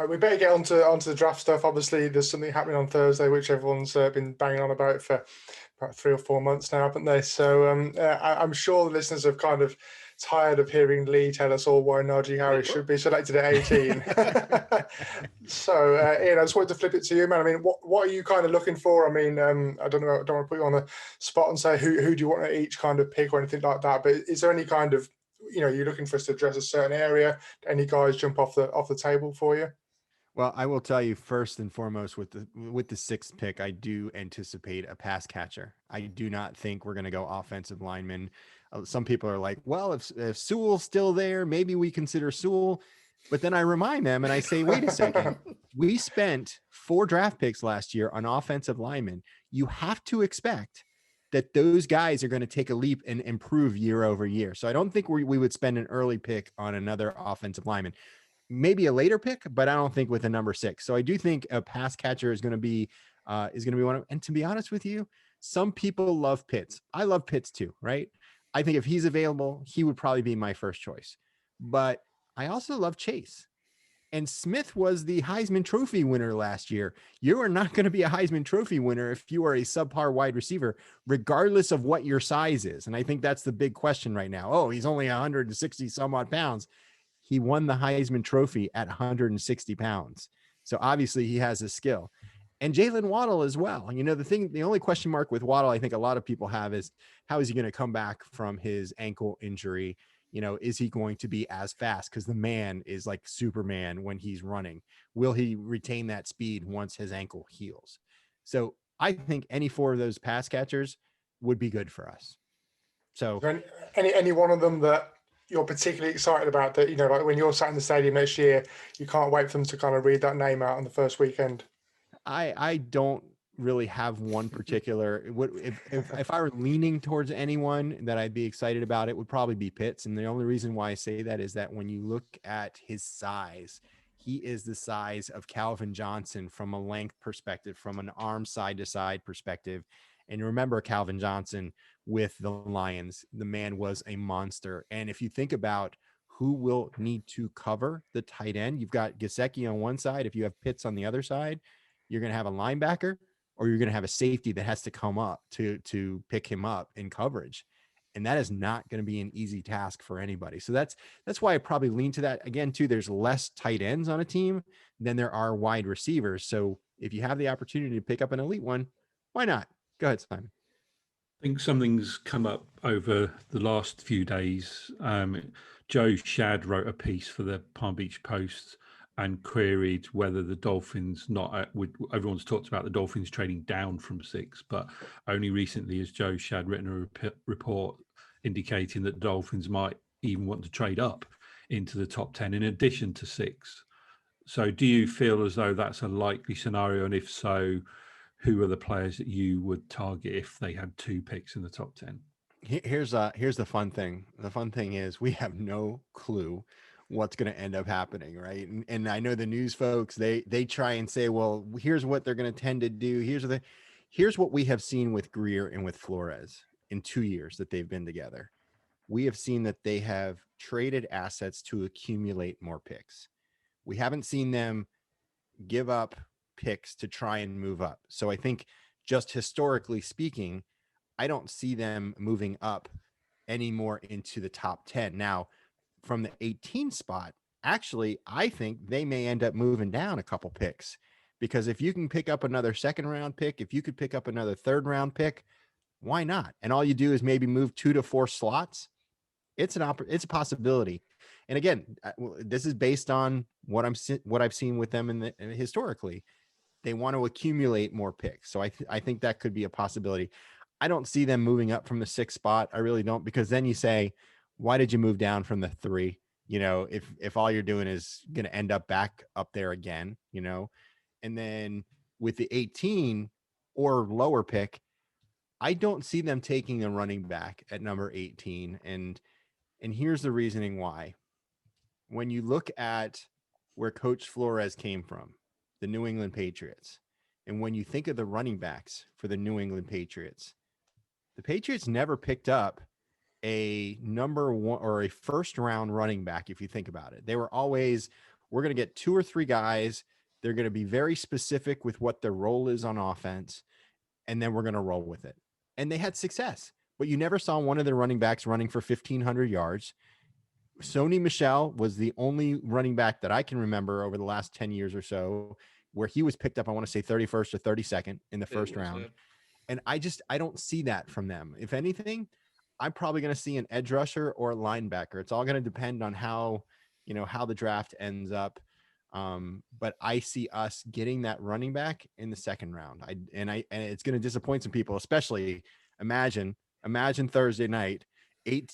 We better get onto the draft stuff. Obviously, there's something happening on Thursday, which everyone's been banging on about for about 3 or 4 months now, haven't they? So I'm sure the listeners have kind of tired of hearing Lee tell us all why Najee Harris should be selected at 18. So, Ian, I just wanted to flip it to you, man. I mean, what are you kind of looking for? I mean, I don't know, I don't want to put you on the spot and say who do you want to each kind of pick or anything like that, but is there any kind of, you're looking for us to address a certain area? Any guys jump off the table for you? Well, I will tell you first and foremost with the sixth pick, I do anticipate a pass catcher. I do not think we're going to go offensive lineman. Some people are like, well, if Sewell's still there, maybe we consider Sewell. But then I remind them and I say, wait a second, we spent 4 draft picks last year on offensive linemen. You have to expect that those guys are going to take a leap and improve year over year. So I don't think we would spend an early pick on another offensive lineman. Maybe a later pick, but I don't think with a number 6. So I do think a pass catcher is going to be one of, and to be honest with you, some people love Pitts. I love Pitts too, right? I think if he's available, he would probably be my first choice. But I also love Chase. And Smith was the Heisman Trophy winner last year. You are not going to be a Heisman Trophy winner if you are a subpar wide receiver, regardless of what your size is. And I think that's the big question right now. Oh, he's only 160 some odd pounds. He won the Heisman Trophy at 160 pounds. So obviously he has a skill. And Jalen Waddle as well. The only question mark with Waddle, I think a lot of people have, is how is he going to come back from his ankle injury? Is he going to be as fast? Because the man is like Superman when he's running. Will he retain that speed once his ankle heals? So I think any 4 of those pass catchers would be good for us. So any one of them that you're particularly excited about, that, like when you're sat in the stadium next year, you can't wait for them to kind of read that name out on the first weekend? I don't really have one particular. If I were leaning towards anyone that I'd be excited about, it would probably be Pitts. And the only reason why I say that is that when you look at his size, he is the size of Calvin Johnson from a length perspective, from an arm side to side perspective. And remember Calvin Johnson with the Lions, the man was a monster. And if you think about who will need to cover the tight end, you've got Gesicki on one side. If you have Pitts on the other side, you're going to have a linebacker, or you're going to have a safety that has to come up to pick him up in coverage. And that is not going to be an easy task for anybody. So that's why I probably lean to that. Again, too, there's less tight ends on a team than there are wide receivers. So if you have the opportunity to pick up an elite one, why not? Go ahead, Simon. I think something's come up over the last few days. Joe Shad wrote a piece for the Palm Beach Post and queried whether the Dolphins everyone's talked about the Dolphins trading down from 6, but only recently has Joe Shad written a report indicating that the Dolphins might even want to trade up into the top 10 in addition to 6. So do you feel as though that's a likely scenario? And if so, who are the players that you would target if they had 2 picks in the top 10? Here's the fun thing. The fun thing is we have no clue what's going to end up happening, right? And I know the news folks, they try and say, well, here's what they're going to tend to do. Here's what we have seen with Greer and with Flores in 2 years that they've been together. We have seen that they have traded assets to accumulate more picks. We haven't seen them give up picks to try and move up. So I think just historically speaking, I don't see them moving up anymore into the top 10. Now, from the 18 spot, actually, I think they may end up moving down a couple picks, because if you can pick up another 2nd round pick, if you could pick up another 3rd round pick, why not? And all you do is maybe move 2 to 4 slots. It's a possibility. And again, this is based on what I've seen with them historically. They want to accumulate more picks. So I think that could be a possibility. I don't see them moving up from the 6th spot. I really don't, because then you say, why did you move down from the 3? If all you're doing is going to end up back up there again, and then with the 18 or lower pick, I don't see them taking a running back at number 18. And here's the reasoning why. When you look at where Coach Flores came from, the New England Patriots, and when you think of the running backs for the New England Patriots, the Patriots never picked up a number 1 or a 1st round running back. If you think about it, they were always we're going to get 2 or 3 guys. They're going to be very specific with what their role is on offense, and then we're going to roll with it. And they had success, but you never saw one of their running backs running for 1,500 yards. Sony Michel was the only running back that I can remember over the last 10 years or so where he was picked up, I want to say 31st or 32nd in the first round. And I don't see that from them. If anything, I'm probably going to see an edge rusher or a linebacker. It's all going to depend on how the draft ends up. But I see us getting that running back in the second round. And it's going to disappoint some people, especially imagine Thursday night,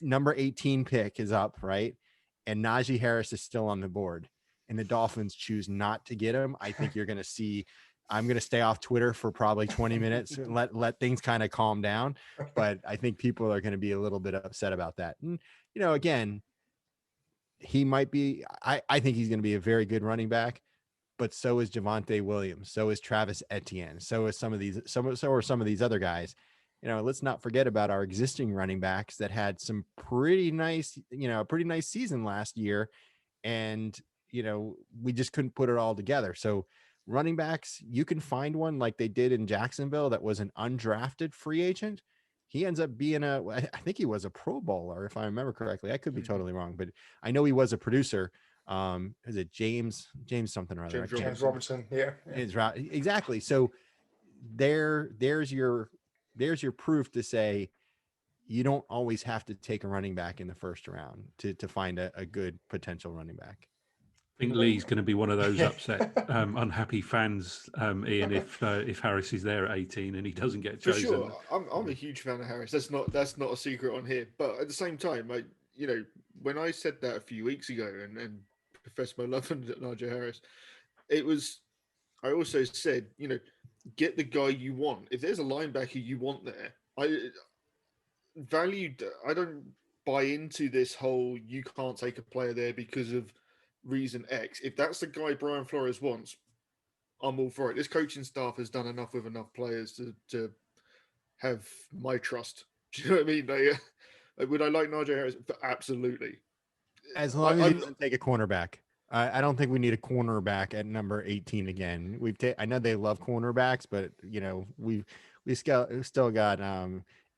number 18 pick is up, right? And Najee Harris is still on the board and the Dolphins choose not to get him. I think you're going to see, I'm going to stay off Twitter for probably 20 minutes and let things kind of calm down. But I think people are going to be a little bit upset about that. And, again, he might be, I think he's going to be a very good running back, but so is Javonte Williams. So is Travis Etienne. So is some of these other guys. Let's not forget about our existing running backs that had some pretty nice season last year. And, we just couldn't put it all together. So running backs, you can find one like they did in Jacksonville that was an undrafted free agent. He ends up being I think he was a Pro Bowler, if I remember correctly. I could be totally wrong, but I know he was a producer. Is it James something or other? James Robinson. Yeah. Exactly. So there's your proof to say you don't always have to take a running back in the first round to find a good potential running back. I think Lee's going to be one of those upset, unhappy fans, Ian, if Harris is there at 18 and he doesn't get chosen. For sure, I'm a huge fan of Harris. That's not a secret on here. But at the same time, when I said that a few weeks ago and professed my love for Najee Harris, I also said, get the guy you want. If there's a linebacker you want there, I don't buy into this whole you can't take a player there because of reason X. If that's the guy Brian Flores wants, I'm all for it. This coaching staff has done enough with enough players to have my trust. Do you know what I mean? Would I like Najee Harris? Absolutely. As long as he doesn't take a cornerback. I don't think we need a cornerback at number 18 again. I know they love cornerbacks, but we still got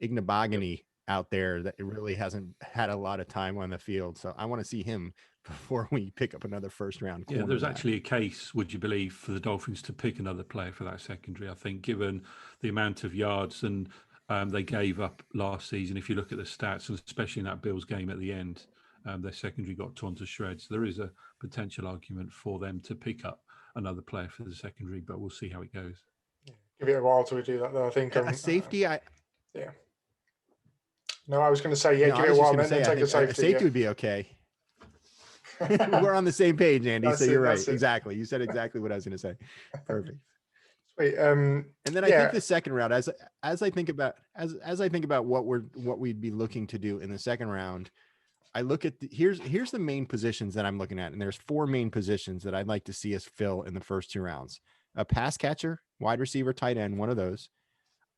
Ignabogany out there that really hasn't had a lot of time on the field. So I want to see him before we pick up another first round. Yeah, there's actually a case, would you believe, for the Dolphins to pick another player for that secondary. I think given the amount of yards and they gave up last season, if you look at the stats, and especially in that Bills game at the end, their secondary got torn to shreds. There is a potential argument for them to pick up another player for the secondary, but we'll see how it goes. Give it a while till we do that, though. I think a safety. No, I was going to say, give it a while, then take a safety. Safety would be okay. We're on the same page, Andy. So you're right. Exactly. You said exactly what I was going to say. Perfect. Sweet. And then I think the second round, as I think about what we'd be looking to do in the second round, I look at here's the main positions that I'm looking at, and there's 4 main positions that I'd like to see us fill in the first 2 rounds: a pass catcher, wide receiver, tight end, one of those,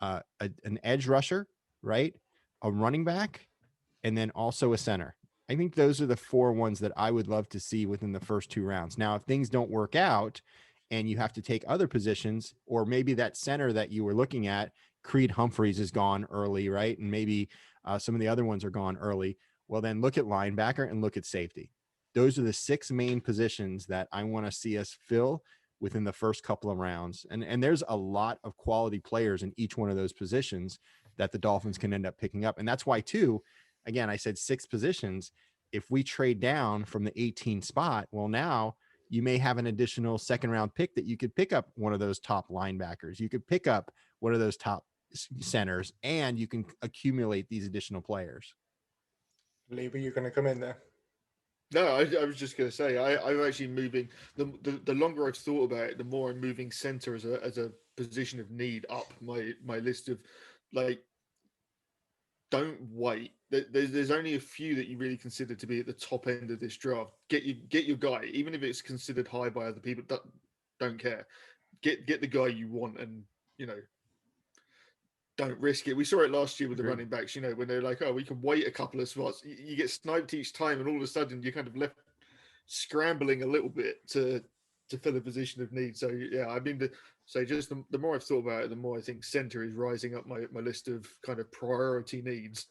an edge rusher, right, a running back, and then also a center. I think those are the 4 ones that I would love to see within the first 2 rounds. Now, if things don't work out and you have to take other positions, or maybe that center that you were looking at, Creed Humphreys is gone early, right? And maybe some of the other ones are gone early. Well, then look at linebacker and look at safety. Those are the 6 main positions that I want to see us fill within the first couple of rounds. And there's a lot of quality players in each one of those positions that the Dolphins can end up picking up. And that's why, too, again, I said 6 positions. If we trade down from the 18 spot, well, now you may have an additional second round pick that you could pick up one of those top linebackers. You could pick up one of those top centers, and you can accumulate these additional players. Lee, were you going to come in there? No, I was just going to say I'm actually moving. The longer I've thought about it, the more I'm moving center as a position of need up my list of, like, don't wait. There's only a few that you really consider to be at the top end of this draft. Get your guy, even if it's considered high by other people. Don't care. Get the guy you want, and don't risk it. We saw it last year with the running backs. When they're like, oh, we can wait a couple of spots. You get sniped each time, and all of a sudden you're kind of left scrambling a little bit to fill a position of need. So yeah, I mean, just the more I've thought about it, the more I think centre is rising up my list of kind of priority needs.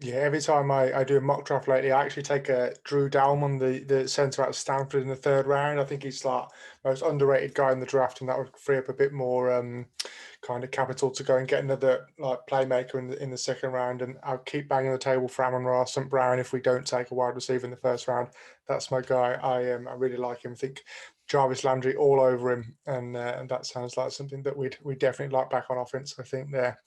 Yeah, every time I do a mock draft lately, I actually take Drew Dalman, the centre out of Stanford in the third round. I think he's like most underrated guy in the draft, and that would free up a bit more kind of capital to go and get another like playmaker in the second round. And I'll keep banging the table for Amon-Ra St. Brown if we don't take a wide receiver in the first round. That's my guy. I really like him. I think Jarvis Landry all over him, and that sounds like something that we definitely like back on offense. I think there.